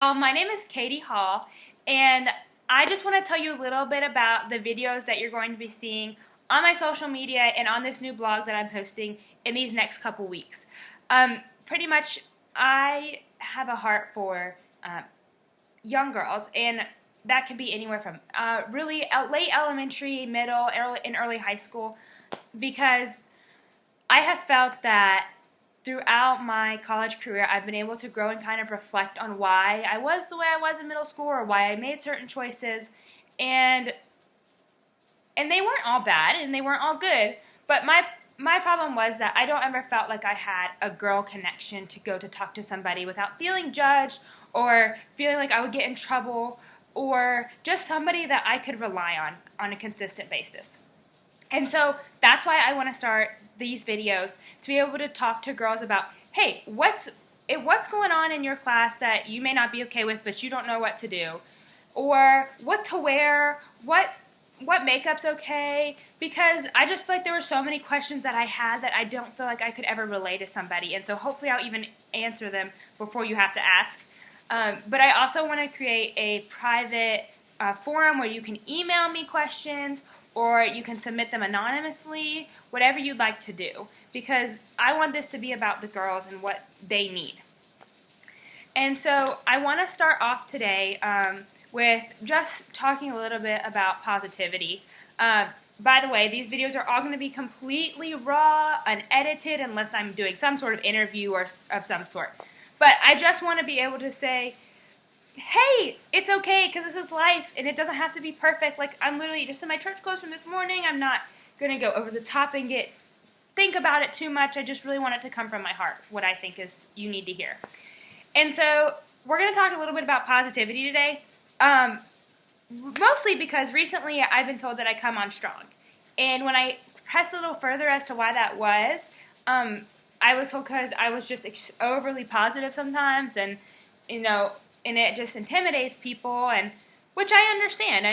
My name is Katie Hall, and I just want to tell you a little bit about the videos that you're going to be seeing on my social media and on this new blog that I'm posting in these next couple weeks. Pretty much, I have a heart for young girls, and that can be anywhere from really late elementary, middle, and early high school, because I have felt that throughout my college career, I've been able to grow and kind of reflect on why I was the way I was in middle school or why I made certain choices. And and they weren't all bad and they weren't all good, but my problem was that I don't ever felt like I had a girl connection to go to talk to somebody without feeling judged or feeling like I would get in trouble, or just somebody that I could rely on a consistent basis. And so that's why I want to start these videos, to be able to talk to girls about, hey, what's going on in your class that you may not be okay with, but you don't know what to do, or what to wear, what makeup's okay, because I just feel like there were so many questions that I had that I don't feel like I could ever relay to somebody, and so hopefully I'll even answer them before you have to ask. But I also want to create a private forum where you can email me questions or you can submit them anonymously, whatever you'd like to do, because I want this to be about the girls and what they need. And so I want to start off today with just talking a little bit about positivity. By the way, these videos are all going to be completely raw, unedited, unless I'm doing some sort of interview or of some sort. But I just want to be able to say, hey, it's okay because this is life and it doesn't have to be perfect. Like, I'm literally just in my church clothes from this morning. I'm not going to go over the top and think about it too much. I just really want it to come from my heart, what I think is you need to hear. And so we're going to talk a little bit about positivity today, mostly because recently I've been told that I come on strong. And when I pressed a little further as to why that was, I was told because I was just overly positive sometimes, and and it just intimidates people, and which I understand.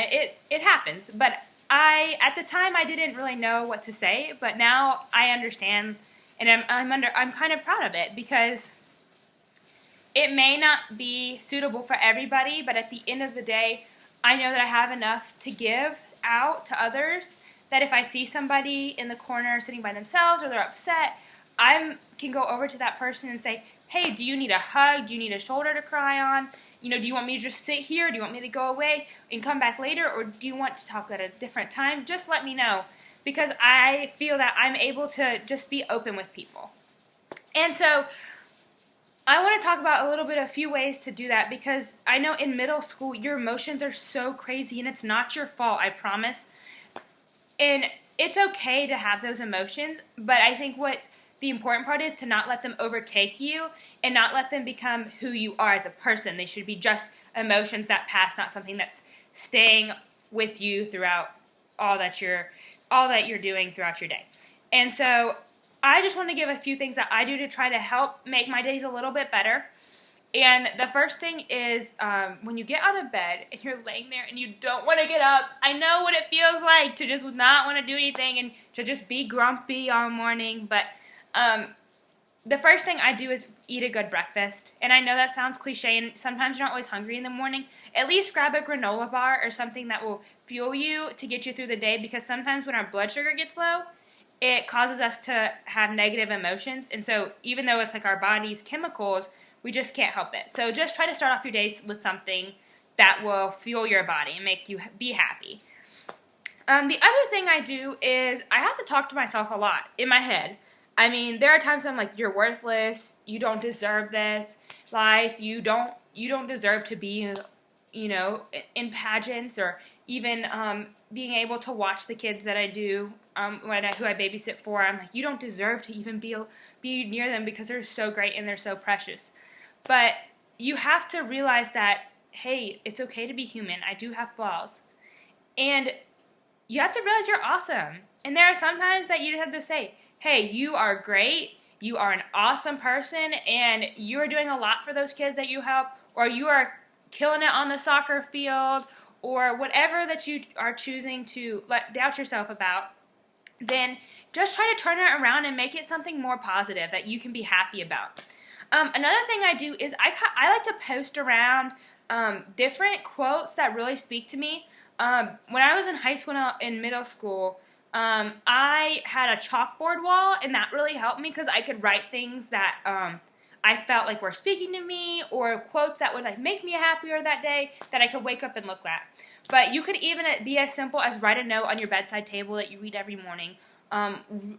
It happens, but at the time I didn't really know what to say, but now I understand, and I'm kind of proud of it, because it may not be suitable for everybody, but at the end of the day, I know that I have enough to give out to others that if I see somebody in the corner sitting by themselves or they're upset, I can go over to that person and say, hey, do you need a hug? Do you need a shoulder to cry on? Do you want me to just sit here? Do you want me to go away and come back later? Or do you want to talk at a different time? Just let me know, because I feel that I'm able to just be open with people. And so I want to talk about a few ways to do that, because I know in middle school your emotions are so crazy and it's not your fault, I promise. And it's okay to have those emotions, but I think what the important part is to not let them overtake you and not let them become who you are as a person. They should be just emotions that pass, not something that's staying with you throughout all that you're doing throughout your day. And so I just want to give a few things that I do to try to help make my days a little bit better. And the first thing is when you get out of bed and you're laying there and you don't want to get up. I know what it feels like to just not want to do anything and to just be grumpy all morning, but the first thing I do is eat a good breakfast. And I know that sounds cliche, and sometimes you're not always hungry in the morning. At least grab a granola bar or something that will fuel you to get you through the day, because sometimes when our blood sugar gets low, it causes us to have negative emotions. And so even though it's like our body's chemicals, we just can't help it. So just try to start off your days with something that will fuel your body and make you be happy. The other thing I do is I have to talk to myself a lot in my head. I mean, there are times I'm like, you're worthless, you don't deserve this life, you don't deserve to be, in pageants, or even being able to watch the kids that I do, who I babysit for. I'm like, you don't deserve to even be near them because they're so great and they're so precious. But you have to realize that, hey, it's okay to be human. I do have flaws. And you have to realize you're awesome. And there are some times that you have to say, hey, you are great, you are an awesome person, and you are doing a lot for those kids that you help, or you are killing it on the soccer field, or whatever that you are choosing to doubt yourself about, then just try to turn it around and make it something more positive that you can be happy about. Another thing I do is I like to post around different quotes that really speak to me. When I was in high school and in middle school, I had a chalkboard wall, and that really helped me because I could write things that I felt like were speaking to me, or quotes that would like make me happier that day that I could wake up and look at. But you could even be as simple as write a note on your bedside table that you read every morning,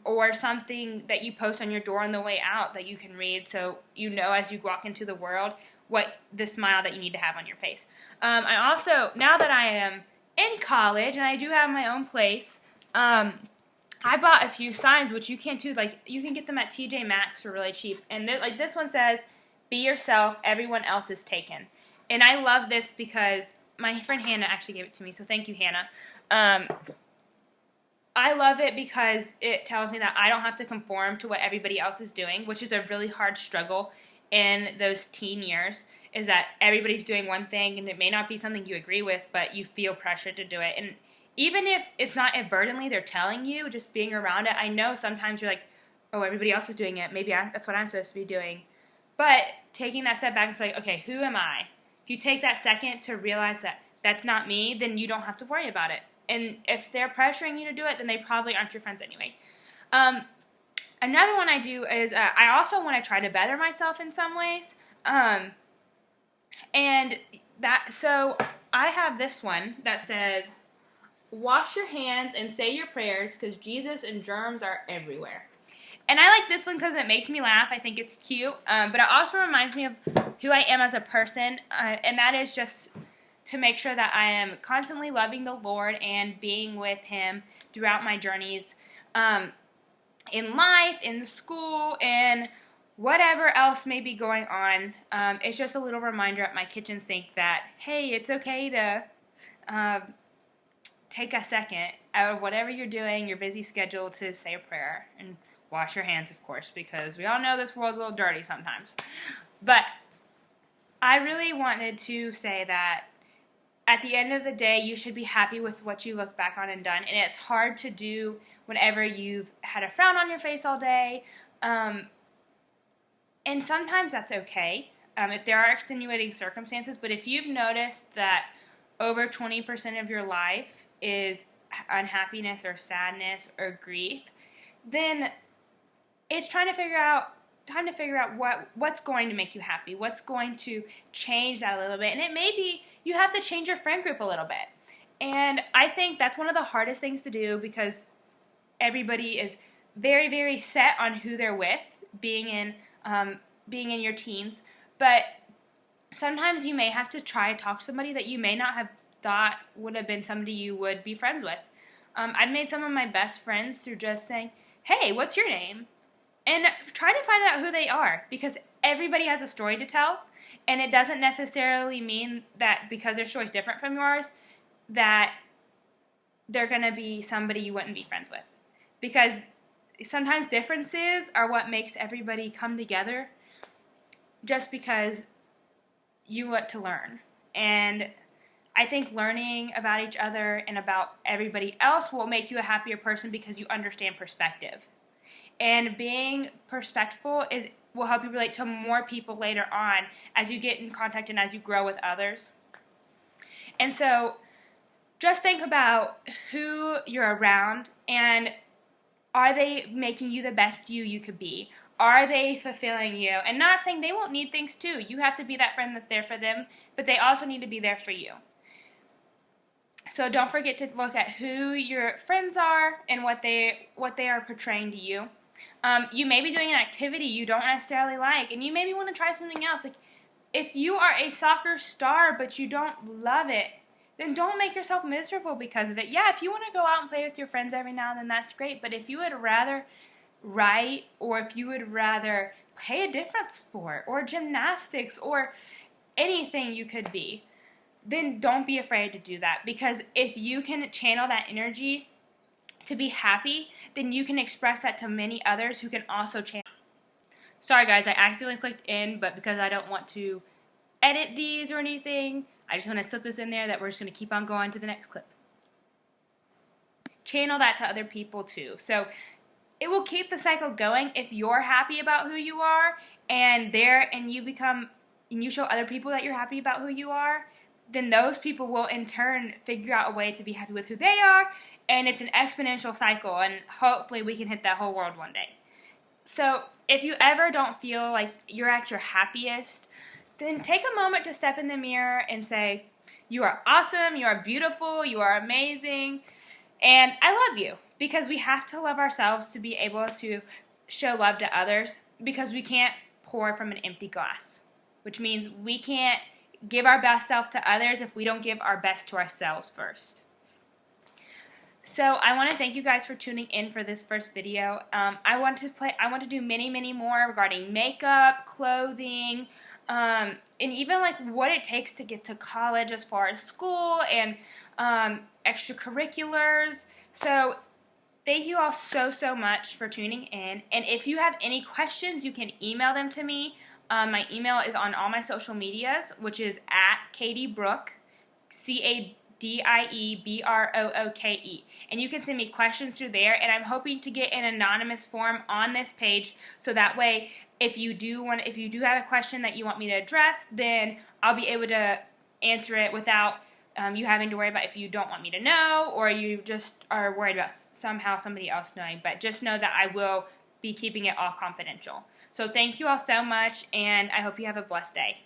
or something that you post on your door on the way out that you can read, so you know as you walk into the world what the smile that you need to have on your face. I also, now that I am in college and I do have my own place, I bought a few signs, which you can too. Like, you can get them at TJ Maxx for really cheap. And like this one says, "Be yourself. Everyone else is taken." And I love this because my friend Hannah actually gave it to me. So thank you, Hannah. I love it because it tells me that I don't have to conform to what everybody else is doing, which is a really hard struggle in those teen years. Is that everybody's doing one thing and it may not be something you agree with, but you feel pressured to do it. And even if it's not inadvertently they're telling you, just being around it, I know sometimes you're like, oh, everybody else is doing it. Maybe that's what I'm supposed to be doing. But taking that step back, it's like, okay, who am I? If you take that second to realize that that's not me, then you don't have to worry about it. And if they're pressuring you to do it, then they probably aren't your friends anyway. Another one I do is I also want to try to better myself in some ways. So I have this one that says, "Wash your hands and say your prayers because Jesus and germs are everywhere." And I like this one because it makes me laugh. I think it's cute. But it also reminds me of who I am as a person. And that is just to make sure that I am constantly loving the Lord and being with Him throughout my journeys in life, in school, and whatever else may be going on. It's just a little reminder at my kitchen sink that, hey, it's okay to take a second out of whatever you're doing, your busy schedule, to say a prayer and wash your hands, of course, because we all know this world's a little dirty sometimes. But I really wanted to say that at the end of the day, you should be happy with what you look back on and done. And it's hard to do whenever you've had a frown on your face all day. And sometimes that's okay if there are extenuating circumstances. But if you've noticed that over 20% of your life is unhappiness or sadness or grief, then it's time to figure out what's going to make you happy, what's going to change that a little bit. And it may be you have to change your friend group a little bit. And I think that's one of the hardest things to do because everybody is very, very set on who they're with, being in your teens. But sometimes you may have to try to talk to somebody that you may not have thought would have been somebody you would be friends with. I've made some of my best friends through just saying, "Hey, what's your name?" And try to find out who they are, because everybody has a story to tell, and it doesn't necessarily mean that because their story is different from yours that they're going to be somebody you wouldn't be friends with. Because sometimes differences are what makes everybody come together, just because you want to learn. And I think learning about each other and about everybody else will make you a happier person because you understand perspective. And being respectful will help you relate to more people later on as you get in contact and as you grow with others. And so just think about who you're around, and are they making you the best you could be? Are they fulfilling you? And not saying they won't need things too. You have to be that friend that's there for them, but they also need to be there for you. So don't forget to look at who your friends are and what they are portraying to you. You may be doing an activity you don't necessarily like, and you maybe want to try something else. Like, if you are a soccer star but you don't love it, then don't make yourself miserable because of it. Yeah, if you want to go out and play with your friends every now and then, that's great. But if you would rather write, or if you would rather play a different sport or gymnastics or anything you could be, then don't be afraid to do that. Because if you can channel that energy to be happy, then you can express that to many others who can also channel. Sorry guys, I accidentally clicked in, but because I don't want to edit these or anything, I just want to slip this in there that we're just going to keep on going to the next clip. Channel that to other people too. So it will keep the cycle going if you're happy about who you are and you show other people that you're happy about who you are, then those people will in turn figure out a way to be happy with who they are, and it's an exponential cycle, and hopefully we can hit that whole world one day. So if you ever don't feel like you're at your happiest, then take a moment to step in the mirror and say, you are awesome, you are beautiful, you are amazing, and I love you. Because we have to love ourselves to be able to show love to others, because we can't pour from an empty glass, which means we can't give our best self to others if we don't give our best to ourselves first. So I want to thank you guys for tuning in for this first video. I want to do many more regarding makeup, clothing, and even like what it takes to get to college as far as school and extracurriculars. So thank you all so much for tuning in. And if you have any questions, you can email them to me. My email is on all my social medias, which is at Katie Brooke, CADIEBROOKE. And you can send me questions through there, and I'm hoping to get an anonymous form on this page, so that way if you do have a question that you want me to address, then I'll be able to answer it without you having to worry about if you don't want me to know, or you just are worried about somehow somebody else knowing. But just know that I will be keeping it all confidential. So thank you all so much, and I hope you have a blessed day.